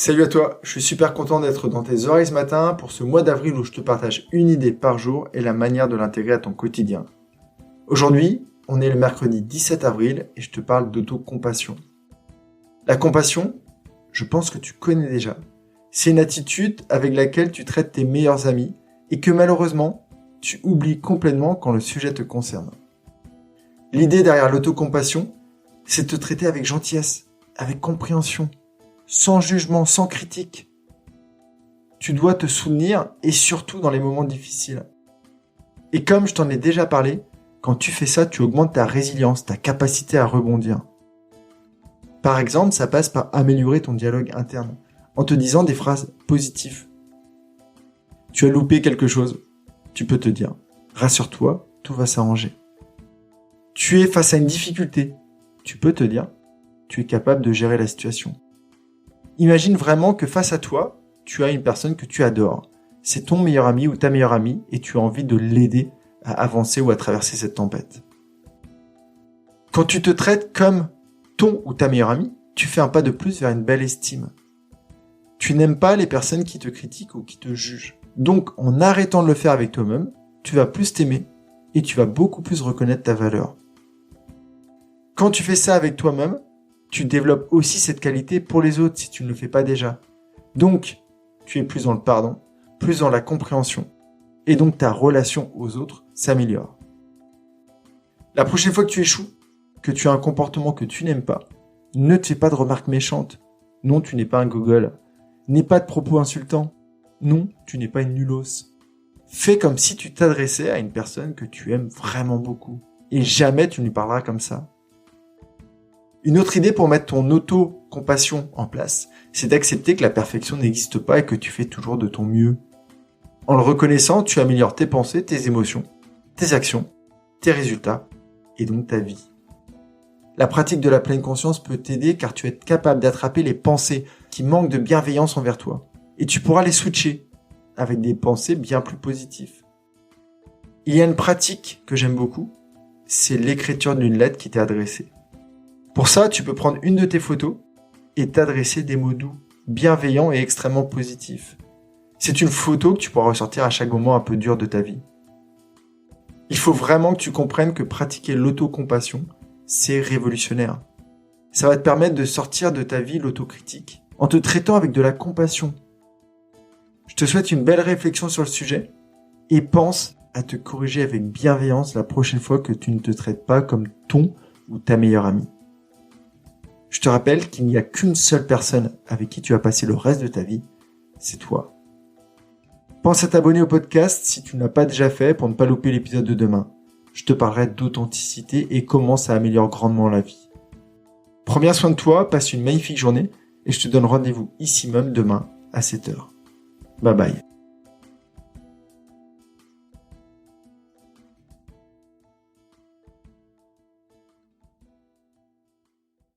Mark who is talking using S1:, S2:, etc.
S1: Salut à toi, je suis super content d'être dans tes oreilles ce matin pour ce mois d'avril où je te partage une idée par jour et la manière de l'intégrer à ton quotidien. Aujourd'hui, on est le mercredi 17 avril et je te parle d'autocompassion. La compassion, je pense que tu connais déjà. C'est une attitude avec laquelle tu traites tes meilleurs amis et que malheureusement, tu oublies complètement quand le sujet te concerne. L'idée derrière l'autocompassion, c'est de te traiter avec gentillesse, avec compréhension, sans jugement, sans critique. Tu dois te souvenir, et surtout dans les moments difficiles. Et comme je t'en ai déjà parlé, quand tu fais ça, tu augmentes ta résilience, ta capacité à rebondir. Par exemple, ça passe par améliorer ton dialogue interne, en te disant des phrases positives. Tu as loupé quelque chose, tu peux te dire « Rassure-toi, tout va s'arranger ». Tu es face à une difficulté, tu peux te dire « Tu es capable de gérer la situation ». Imagine vraiment que face à toi, tu as une personne que tu adores. C'est ton meilleur ami ou ta meilleure amie et tu as envie de l'aider à avancer ou à traverser cette tempête. Quand tu te traites comme ton ou ta meilleure amie, tu fais un pas de plus vers une belle estime. Tu n'aimes pas les personnes qui te critiquent ou qui te jugent. Donc, en arrêtant de le faire avec toi-même, tu vas plus t'aimer et tu vas beaucoup plus reconnaître ta valeur. Quand tu fais ça avec toi-même, tu développes aussi cette qualité pour les autres si tu ne le fais pas déjà. Donc, tu es plus dans le pardon, plus dans la compréhension. Et donc, ta relation aux autres s'améliore. La prochaine fois que tu échoues, que tu as un comportement que tu n'aimes pas, ne te fais pas de remarques méchantes. Non, tu n'es pas un gogol. N'aie pas de propos insultants. Non, tu n'es pas une nulos. Fais comme si tu t'adressais à une personne que tu aimes vraiment beaucoup. Et jamais tu ne lui parleras comme ça. Une autre idée pour mettre ton auto-compassion en place, c'est d'accepter que la perfection n'existe pas et que tu fais toujours de ton mieux. En le reconnaissant, tu améliores tes pensées, tes émotions, tes actions, tes résultats et donc ta vie. La pratique de la pleine conscience peut t'aider car tu es capable d'attraper les pensées qui manquent de bienveillance envers toi et tu pourras les switcher avec des pensées bien plus positives. Il y a une pratique que j'aime beaucoup, c'est l'écriture d'une lettre qui t'est adressée. Pour ça, tu peux prendre une de tes photos et t'adresser des mots doux, bienveillants et extrêmement positifs. C'est une photo que tu pourras ressortir à chaque moment un peu dur de ta vie. Il faut vraiment que tu comprennes que pratiquer l'autocompassion, c'est révolutionnaire. Ça va te permettre de sortir de ta vie l'autocritique en te traitant avec de la compassion. Je te souhaite une belle réflexion sur le sujet et pense à te corriger avec bienveillance la prochaine fois que tu ne te traites pas comme ton ou ta meilleure amie. Je te rappelle qu'il n'y a qu'une seule personne avec qui tu vas passer le reste de ta vie, c'est toi. Pense à t'abonner au podcast si tu ne l'as pas déjà fait pour ne pas louper l'épisode de demain. Je te parlerai d'authenticité et comment ça améliore grandement la vie. Prends bien soin de toi, passe une magnifique journée et je te donne rendez-vous ici même demain à 7h. Bye bye.